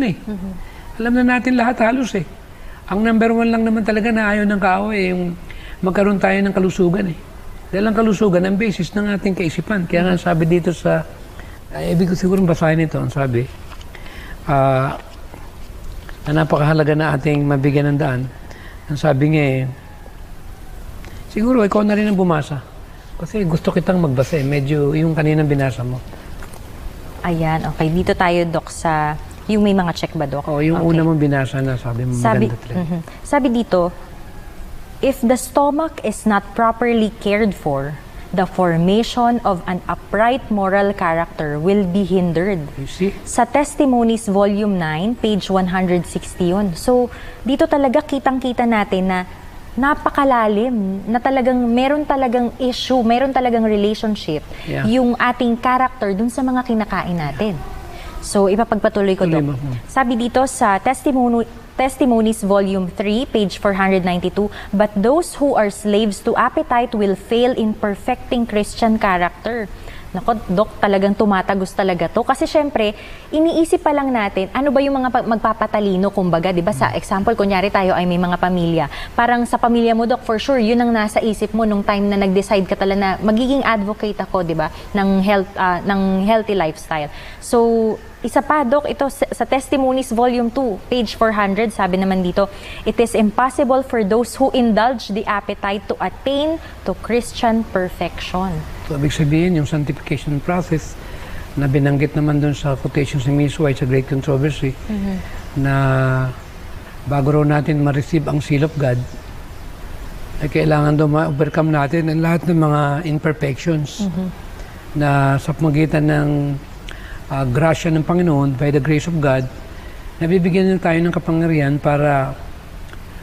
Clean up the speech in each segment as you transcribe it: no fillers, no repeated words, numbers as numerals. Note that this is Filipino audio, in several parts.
eh. Alam na natin lahat halos eh. Ang number one lang naman talaga na ayaw ng kaaway, yung magkaroon tayo ng kalusugan eh. Dahil ang kalusugan, ang basis ng ating kaisipan. Kaya nga sabi dito sa, ibig ko siguro basahin ito, ang sabi, na napakahalaga na ating mabigyan ng daan. Ang sabi nga eh, siguro ikaw na rin ang bumasa. Kasi gusto kitang magbasa eh. Medyo yung kaninang binasa mo. Ayan, okay. Dito tayo, Dok, sa yung may mga check ba, Dok? Oo, yung okay. una mong binasa na sabi mo maganda talaga. Sabi dito, if the stomach is not properly cared for, the formation of an upright moral character will be hindered. You see? Sa Testimonies Volume 9, page 160 yun. So, dito talaga kitang-kita natin na napakalalim, na talagang meron talagang issue, meron talagang relationship yung ating character dun sa mga kinakain natin. So, ipapagpatuloy ko to. Sabi dito sa Testimonies Volume 3, page 492, but those who are slaves to appetite will fail in perfecting Christian character. Nako, Dok, talagang tumatagos talaga to. Kasi syempre, iniisip pa lang natin, ano ba yung mga magpapatalino, kumbaga, di ba? Sa example, kunyari tayo ay may mga pamilya. Parang sa pamilya mo, Dok, for sure, yun ang nasa isip mo nung time na nag-decide ka talaga na magiging advocate ako, di ba? Ng healthy lifestyle. So, isa pa, Dok, ito sa Testimonies Volume 2, page 400, sabi naman dito, it is impossible for those who indulge the appetite to attain to Christian perfection. So, ibig sabihin, yung sanctification process na binanggit naman dun sa quotations ni Miss White sa Great Controversy, na bago raw natin ma-receive ang seal of God, ay kailangan daw ma-overcome natin ang lahat ng mga imperfections na sa pamagitan ng grasya ng Panginoon, by the grace of God, nabibigyan na tayo ng kapangyarihan para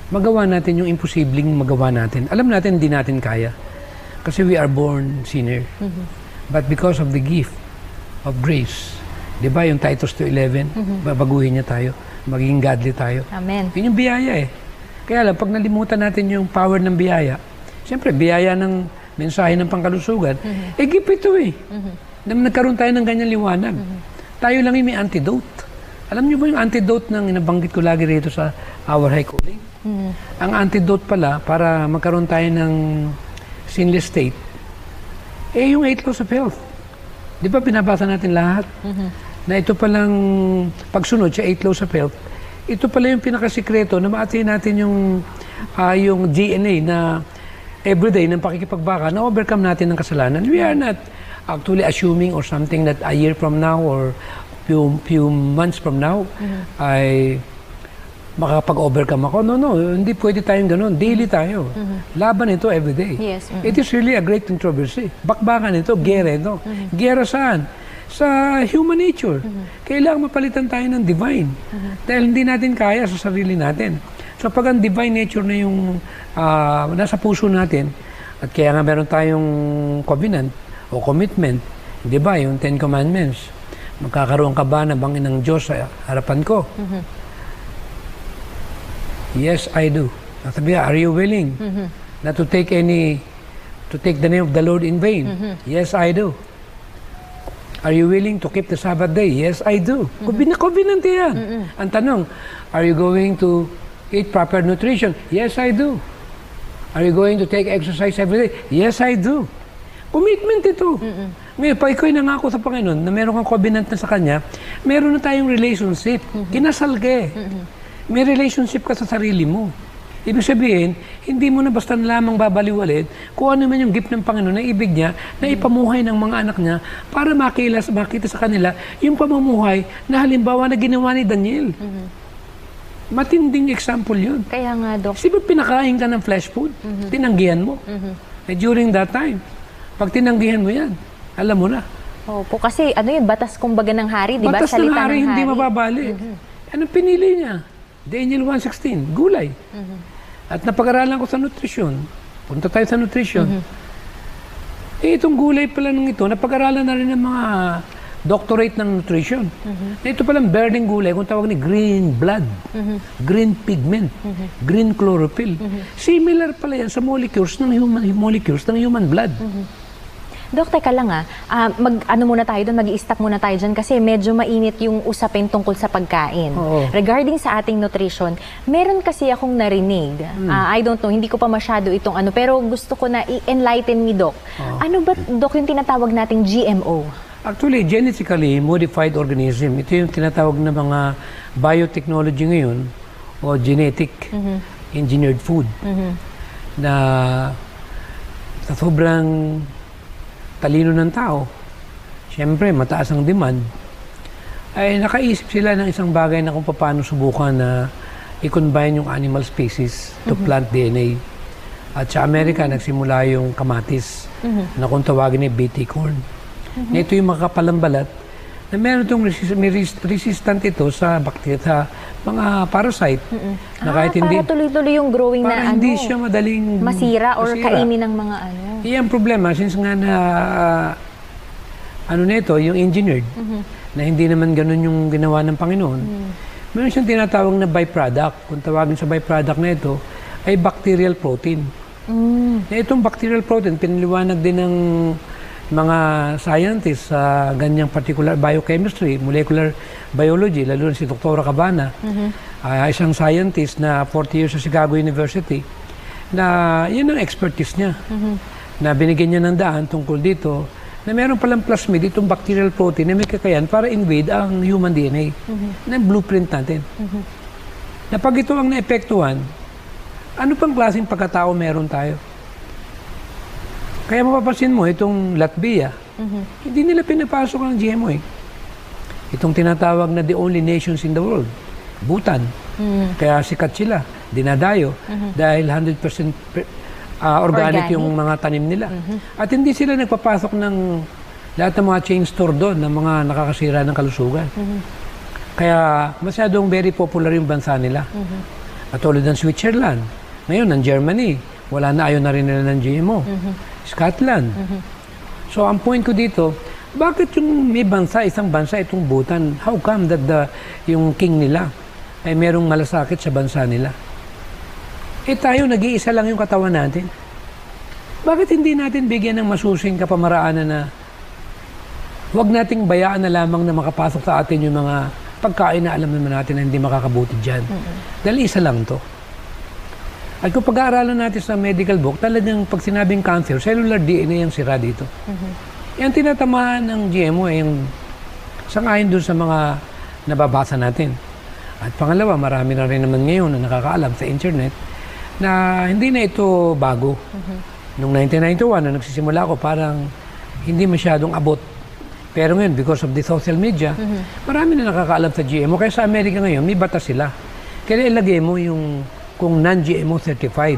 magawa natin yung imposibleng magawa natin. Alam natin, hindi natin kaya. Kasi we are born sinner. But because of the gift of grace, di ba yung Titus 2:11, babaguhin niya tayo, magiging godly tayo. Amen. Yun yung biyaya eh. Kaya lang, pag nalimutan natin yung power ng biyaya, siyempre, biyaya ng mensahe ng pangkalusugan, gift ito eh. Na nagkaroon tayo ng ganyan liwanag. Tayo lang yung may antidote. Alam niyo ba yung antidote ng inabanggit ko lagi rito sa Our High Calling? Ang antidote pala, para magkaroon tayo ng sinless state, yung 8 laws of health. Di ba binabasa natin lahat? Na ito palang pagsunod sa 8 laws of health, ito pala yung pinakasikreto na ma-attain natin yung DNA na everyday ng pakikipagbaka na overcome natin ng kasalanan. We are not actually assuming or something that a year from now or few months from now ay makapag-overcome ako. No, hindi pwede tayong ganun. Daily tayo. Laban ito everyday. Yes. It is really a great controversy. Bakbakan ito, gera ito. Gera saan? Sa human nature. Kailangan mapalitan tayo ng divine. Dahil hindi natin kaya sa sarili natin. So pag ang divine nature na yung nasa puso natin, at kaya nga meron tayong covenant o commitment, di ba, yung 10 Commandments, magkakaroon ka ba na bangin ng Diyos sa harapan ko? Yes, I do. Sabi are you willing not to take the name of the Lord in vain? Yes, I do. Are you willing to keep the Sabbath day? Yes, I do. Covenant yan. Ang tanong, are you going to eat proper nutrition? Yes, I do. Are you going to take exercise every day? Yes, I do. Commitment ito. Ngayon, pag ikaw nangako sa Panginoon na meron kang covenant na sa Kanya, meron na tayong relationship. Kinasal ka eh. May relationship ka sa sarili mo. Ibig sabihin, hindi mo na basta lamang babaliwalit kung ano man yung gift ng Panginoon na ibig niya na ipamuhay ng mga anak niya para makita sa kanila yung pamumuhay na halimbawa na ginawa ni Daniel. Matinding example yun. Kaya nga, Dok. Kasi ba pinakain ka ng flesh food? Tinanggihan mo. During that time, pag tinanggihan mo yan, alam mo na. Opo, kasi ano yun, batas kumbaga ng hari, di ba? Batas ng hari, hindi mababali. Anong pinili niya? Daniel 1:16, gulay. At napag-aralan ko sa nutrition. Punta tayo sa nutrition. Itong gulay pala ng ito, napag-aralan na rin ng mga doctorate ng nutrition. Ito palang burning gulay, kung tawag ni green blood, green pigment, green chlorophyll. Similar pala yan sa molecules ng human blood. Dok, teka lang ano muna tayo doon, mag-i-stop muna tayo dyan kasi medyo mainit yung usapin tungkol sa pagkain. Oo. Regarding sa ating nutrition, meron kasi akong narinig. I don't know, hindi ko pa masyado itong pero gusto ko na i-enlighten me, Dok. Ano ba, Dok, yung tinatawag nating GMO? Actually, genetically modified organism, ito yung tinatawag na mga biotechnology ngayon o genetic engineered food na sa sobrang talino ng tao, siyempre mataas ang demand, ay nakaisip sila ng isang bagay na kung paano subukan na i-combine yung animal species to plant DNA. At sa Amerika, nagsimula yung kamatis na kung tawagin ay BT corn. Na ito yung makapalang balat na meron itong resistant ito sa bacteria, sa mga parasite. Na kahit hindi, para tuloy-tuloy yung growing na para hindi siya madaling masira or kainin ng mga Iyan ang problema, since nga na nito, yung engineered, na hindi naman ganun yung ginawa ng Panginoon, meron siyang tinatawag na byproduct. Kung tawagin sa byproduct na ito, ay bacterial protein. Na itong bacterial protein, pinaliwanag din ng mga scientists sa ganyang particular biochemistry, molecular biology, lalo na si Dr. Cabana, isang scientist na 40 years sa Chicago University, na yun ang expertise niya. Na binigyan niya ng daan tungkol dito, na meron palang plasmid itong bacterial protein na may kakayan para invade ang human DNA. Na blueprint natin. Na pag ito ang naepektuhan, ano pang klaseng pagkatao meron tayo? Kaya mapapansin mo, itong Latvia, hindi nila pinapasok ang GMO eh. Itong tinatawag na the only nations in the world, Bhutan. Kaya sikat sila, dinadayo, dahil 100% organic yung mga tanim nila. At hindi sila nagpapasok ng lahat ng mga chain store doon, ng mga nakakasira ng kalusugan. Kaya masyadong very popular yung bansa nila. At tulad ng Switzerland, ngayon ng Germany, wala na, ayaw na rin nila ng GMO. Scotland. So, ang point ko dito, bakit yung may bansa, isang bansa, itong Bhutan, how come that yung king nila ay merong malasakit sa bansa nila? Eh tayo, nag-iisa lang yung katawan natin. Bakit hindi natin bigyan ng masusing kapamaraanan na huwag nating bayaan na lamang na makapasok sa atin yung mga pagkain na alam naman natin na hindi makakabuti dyan? Dahil isa lang to. At kung pag-aaralan natin sa medical book, talagang pag sinabing cancer, cellular DNA ang sira dito. Yan tinatamaan ng GMO ay yung sangayon dun sa mga nababasa natin. At pangalawa, marami na rin naman ngayon na nakakaalam sa internet na hindi na ito bago. Noong 1991, na nagsisimula ako, parang hindi masyadong abot. Pero ngayon, because of the social media, marami na nakakaalam sa GMO. Kaya sa Amerika ngayon, may batas sila. Kaya ilagay mo yung kung non-GMO certified.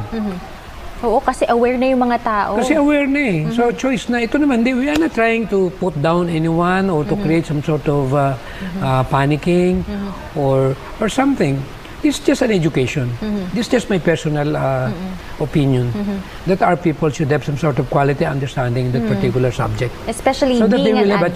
Oo, kasi aware na yung mga tao. Kasi aware na eh. So, choice na. Ito naman, we are not trying to put down anyone or to create some sort of panicking or something. This is just an education. This is just my personal opinion that our people should have some sort of quality understanding in that particular subject. Especially so that they being will an have a